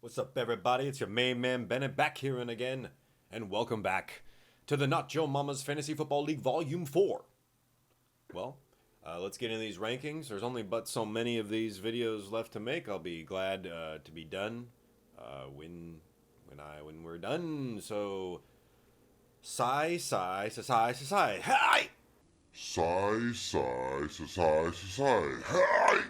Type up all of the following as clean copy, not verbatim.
What's up, everybody? It's your main man Bennett back here and again, and welcome back to the Not Joe Mama's Fantasy Football League Volume 4. Well, let's get into these rankings. There's only but so many of these videos left to make. I'll be glad to be done when we're done. So, sigh, hi! Sigh, sigh, sigh, sigh, hi!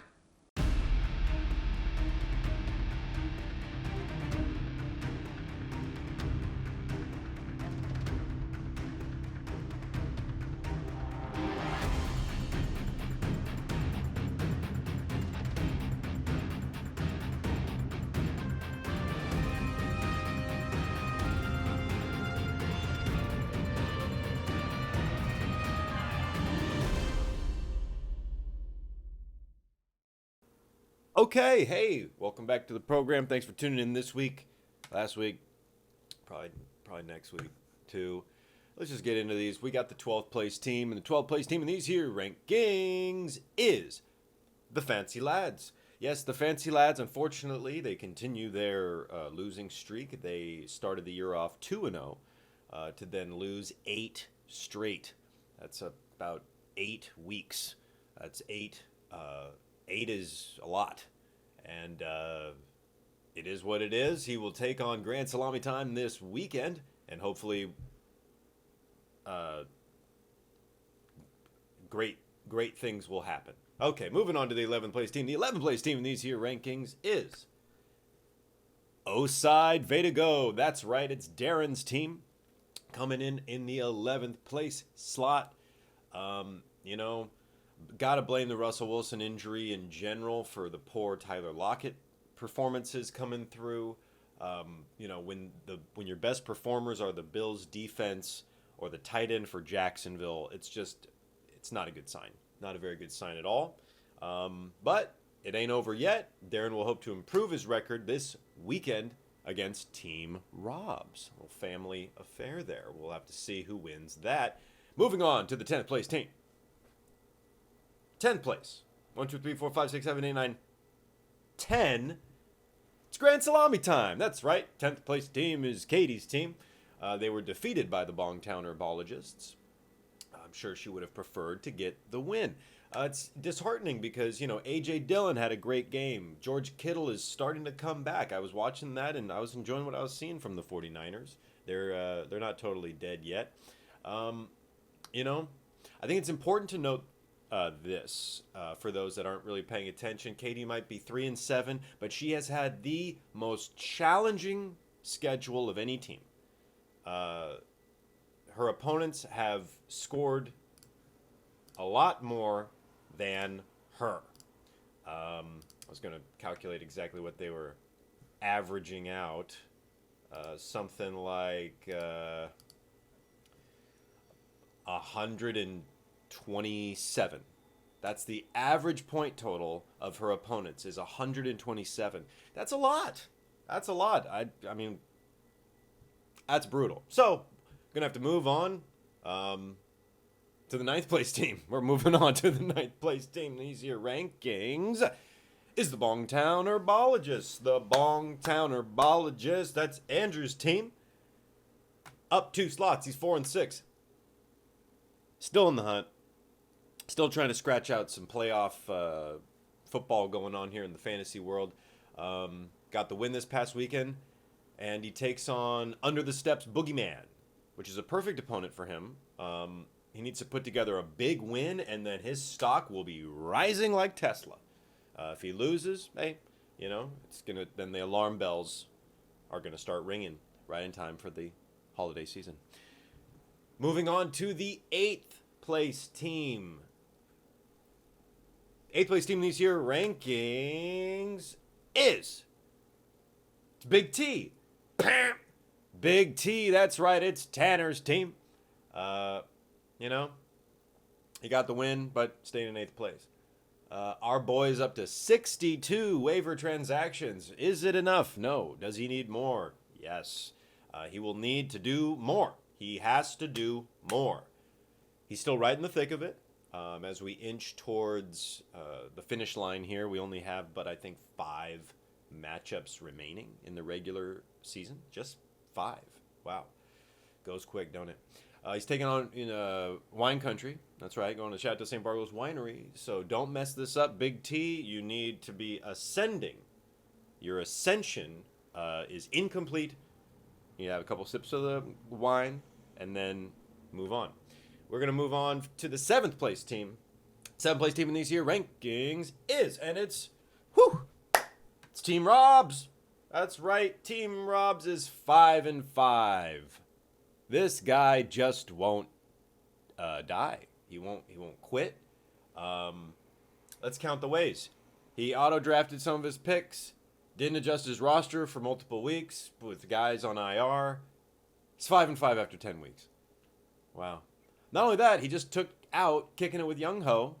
Okay, hey, welcome back to the program. Thanks for tuning in this week. Last week, probably next week too. Let's just get into these. We got the 12th place team, and the 12th place team in these here rankings is the Fancy Lads. Yes, the Fancy Lads, unfortunately, they continue their losing streak. They started the year off 2-0 to then lose 8 straight. That's about 8 weeks. That's 8. 8 is a lot. And it is what it is. He will take on Grand Salami time this weekend, and hopefully great things will happen. Okay, moving on to the 11th place team. The 11th place team in these here rankings is O-Side Veda-Go. That's right, it's Darren's team coming in the 11th place slot. Gotta blame the Russell Wilson injury in general for the poor Tyler Lockett performances coming through. When your best performers are the Bills defense or the tight end for Jacksonville, it's not a good sign. Not a very good sign at all. But it ain't over yet. Darren will hope to improve his record this weekend against Team Rob's. A little family affair there. We'll have to see who wins that. Moving on to the 10th place team. 10th place. 1, 2, 3, 4, 5, 6, 7, 8, 9, 10. It's Grand Salami time. That's right. 10th place team is Katie's team. They were defeated by the Bongtown Herbologists. I'm sure she would have preferred to get the win. It's disheartening because, A.J. Dillon had a great game. George Kittle is starting to come back. I was watching that, and I was enjoying what I was seeing from the 49ers. They're not totally dead yet. I think it's important to note this for those that aren't really paying attention. Katie might be 3-7, but she has had the most challenging schedule of any team. Her opponents have scored a lot more than her. I was going to calculate exactly what they were averaging out. Something like 127. That's the average point total of her opponents is 127. That's a lot. That's a lot. I mean, that's brutal. So, gonna have to move on to the 9th place team. We're moving on to the 9th place team. These here rankings is the Bongtown Herbologists. The Bongtown Herbologists. That's Andrew's team. Up 2 slots. He's 4-6. Still in the hunt. Still trying to scratch out some playoff football going on here in the fantasy world. Got the win this past weekend, and he takes on Under the Steps Boogeyman, which is a perfect opponent for him. He needs to put together a big win, and then his stock will be rising like Tesla. If he loses, hey, then the alarm bells are gonna start ringing right in time for the holiday season. Moving on to the 8th place team. 8th place team in these here rankings is Big T. Big T, that's right, it's Tanner's team. He got the win, but stayed in 8th place. Our boy's up to 62 waiver transactions. Is it enough? No. Does he need more? Yes. He will need to do more. He has to do more. He's still right in the thick of it. As we inch towards the finish line here, we only have, but I think 5 matchups remaining in the regular season. Just 5. Wow. Goes quick, don't it? He's taking on in wine country. That's right, going to Chateau St. Bargles Winery. So don't mess this up, Big T. You need to be ascending. Your ascension is incomplete. You have a couple sips of the wine and then move on. We're going to move on to the 7th place team. 7th place team in these year rankings is, and it's Team Robs. That's right, Team Robs is 5-5. This guy just won't die. He won't quit. Let's count the ways. He auto-drafted some of his picks, didn't adjust his roster for multiple weeks with guys on IR. He's 5-5 after 10 weeks. Wow. Not only that, he just took out Kickin It with Younghoe,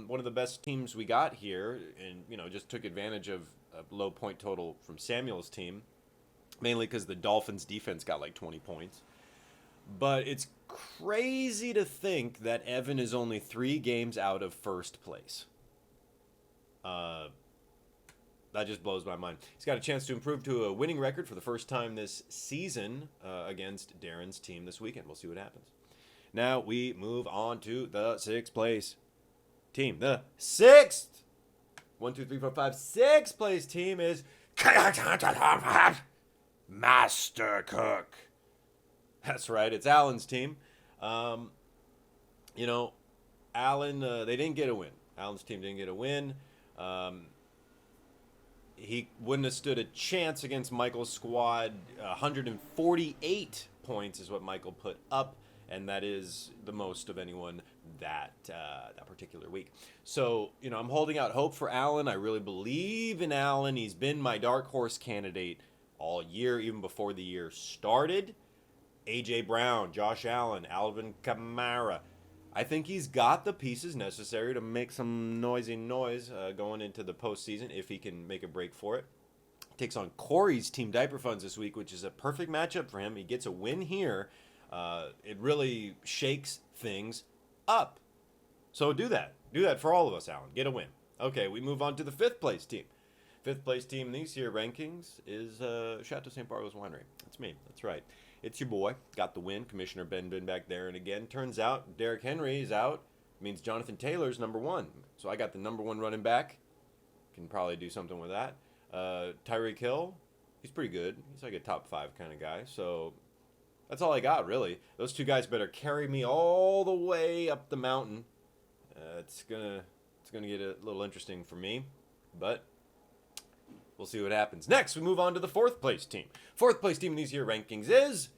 one of the best teams we got here, and just took advantage of a low point total from Samuel's team, mainly because the Dolphins' defense got like 20 points. But it's crazy to think that Evan is only 3 games out of first place. That just blows my mind. He's got a chance to improve to a winning record for the first time this season against Darren's team this weekend. We'll see what happens. Now we move on to the 6th place team. The 6th, 1, 2, 3, 4, 5, 6th place team is Master Cook. That's right, it's Alan's team. Alan, they didn't get a win. Alan's team didn't get a win. He wouldn't have stood a chance against Michael's squad. 148 points is what Michael put up, and that is the most of anyone that particular week. So, I'm holding out hope for Alan. I really believe in Alan. He's been my dark horse candidate all year, even before the year started. A.J. Brown, Josh Allen, Alvin Kamara. I think he's got the pieces necessary to make some noisy noise going into the postseason if he can make a break for it. Takes on Corey's Team Diaper Funds this week, which is a perfect matchup for him. He gets a win here. It really shakes things up. So do that. Do that for all of us, Alan. Get a win. Okay, we move on to the 5th place team. 5th place team in these year rankings is Chateau St. Bargles Winery. That's me. That's right. It's your boy. Got the win. Commissioner Ben been back there. And again, turns out Derrick Henry is out. Means Jonathan Taylor's number 1. So I got the number 1 running back. Can probably do something with that. Tyreek Hill, he's pretty good. He's like a top 5 kind of guy. So that's all I got, really. Those 2 guys better carry me all the way up the mountain. It's gonna get a little interesting for me. But we'll see what happens. Next, we move on to the 4th place team. 4th place team in these year rankings is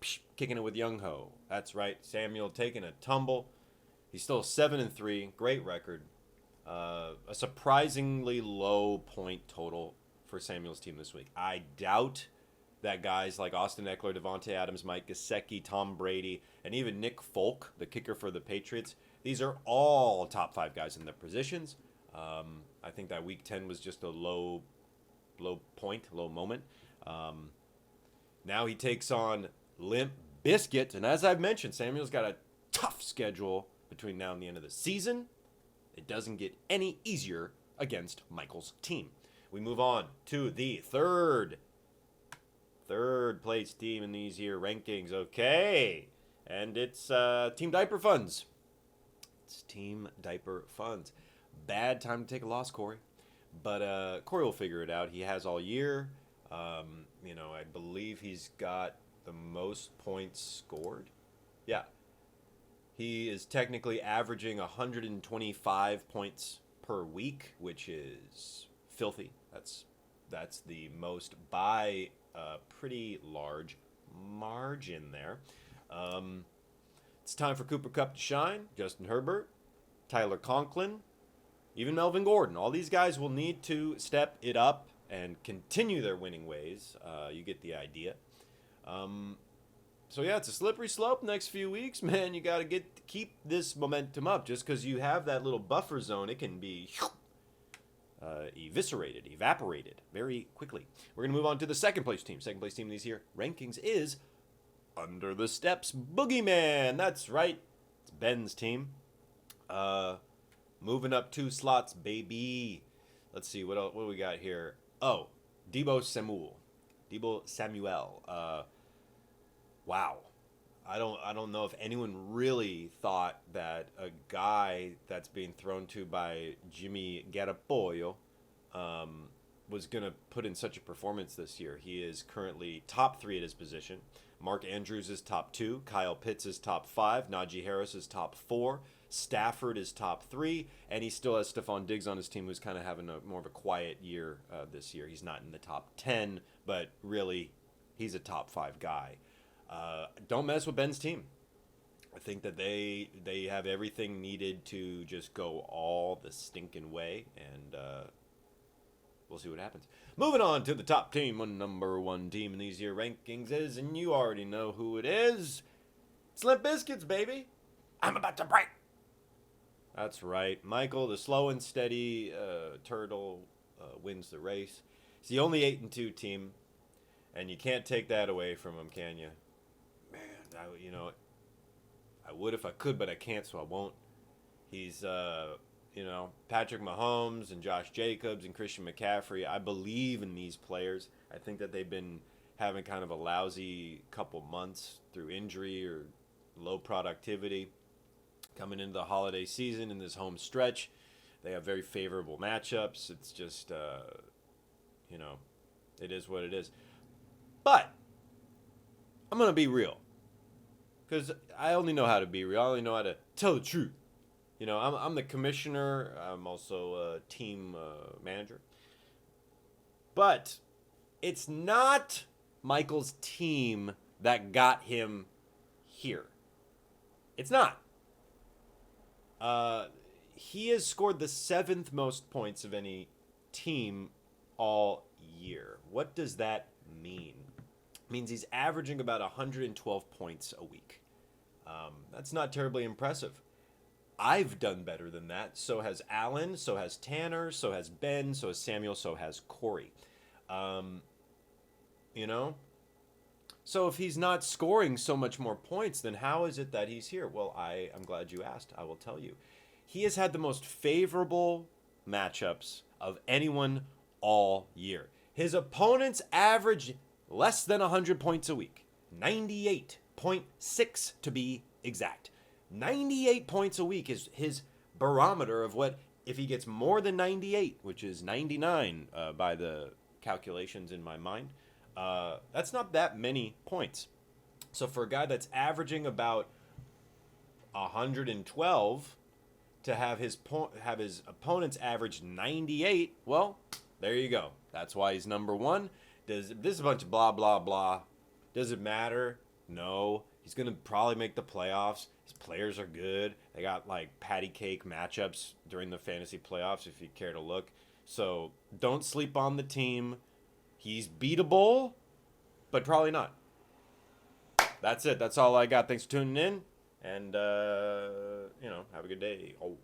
Kickin It with Younghoe. That's right. Samuel taking a tumble. He's still 7-3. Great record. A surprisingly low point total for Samuel's team this week. I doubt that guys like Austin Eckler, Devontae Adams, Mike Gesicki, Tom Brady, and even Nick Folk, the kicker for the Patriots, these are all top 5 guys in their positions. I think that week 10 was just a low moment. Now he takes on Limp Biscuits, and as I've mentioned, Samuel's got a tough schedule between now and the end of the season. It doesn't get any easier against Michael's team. We move on to the third place team in these here rankings. Okay, and it's Team Diaper Funds. It's Team Diaper Funds. Bad time to take a loss, Corey. But Corey will figure it out. He has all year. I believe he's got the most points scored. Yeah. He is technically averaging 125 points per week, which is filthy. That's the most by a pretty large margin there. It's time for Cooper Kupp to shine. Justin Herbert, Tyler Conklin, even Melvin Gordon. All these guys will need to step it up and continue their winning ways. You get the idea. So yeah, it's a slippery slope next few weeks, man. You got to keep this momentum up. Just because you have that little buffer zone, it can be evaporated very quickly. We're going to move on to the 2nd place team. 2nd place team in these here rankings is Under the Steps Boogeyman. That's right. It's Ben's team. Moving up 2 slots, baby. Let's see, what do we got here? Oh, Debo Samuel. Wow. I don't know if anyone really thought that a guy that's being thrown to by Jimmy Garoppolo was going to put in such a performance this year. He is currently top 3 at his position. Mark Andrews is top 2. Kyle Pitts is top 5. Najee Harris is top 4. Stafford is top 3. And he still has Stephon Diggs on his team, who's kind of having more of a quiet year this year. He's not in the top 10, but really, he's a top 5 guy. Don't mess with Ben's team. I think that they have everything needed to just go all the stinking way, and we'll see what happens. Moving on to the top team. Number 1 team in these year rankings is, and you already know who it is. It's Limp Biscuits, baby. I'm about to break. That's right. Michael, the slow and steady turtle, wins the race. It's the only 8-2 team, and you can't take that away from him, can you? Man, I would if I could, but I can't, so I won't. He's, Patrick Mahomes and Josh Jacobs and Christian McCaffrey. I believe in these players. I think that they've been having kind of a lousy couple months through injury or low productivity. Coming into the holiday season in this home stretch, they have very favorable matchups. It's just, it is what it is. But I'm going to be real, because I only know how to be real. I only know how to tell the truth. I'm the commissioner. I'm also a team manager. But it's not Michael's team that got him here. It's not. He has scored the 7th most points of any team all year. What does that mean? It means he's averaging about 112 points a week. That's not terribly impressive. I've done better than that. So has Alan, so has Tanner, so has Ben, so has Samuel, so has Corey. So if he's not scoring so much more points, then how is it that he's here? Well, I'm glad you asked. I will tell you. He has had the most favorable matchups of anyone all year. His opponents average less than 100 points a week. 98.6 to be exact. 98 points a week is his barometer of what, if he gets more than 98, which is 99 by the calculations in my mind, that's not that many points. So for a guy that's averaging about 112 to have his opponents average 98, well, there you go. That's why he's number 1. This is a bunch of blah, blah, blah. Does it matter? No. He's going to probably make the playoffs. His players are good. They got like patty cake matchups during the fantasy playoffs if you care to look. So don't sleep on the team. He's beatable, but probably not. That's it. That's all I got. Thanks for tuning in. And, have a good day. Oh.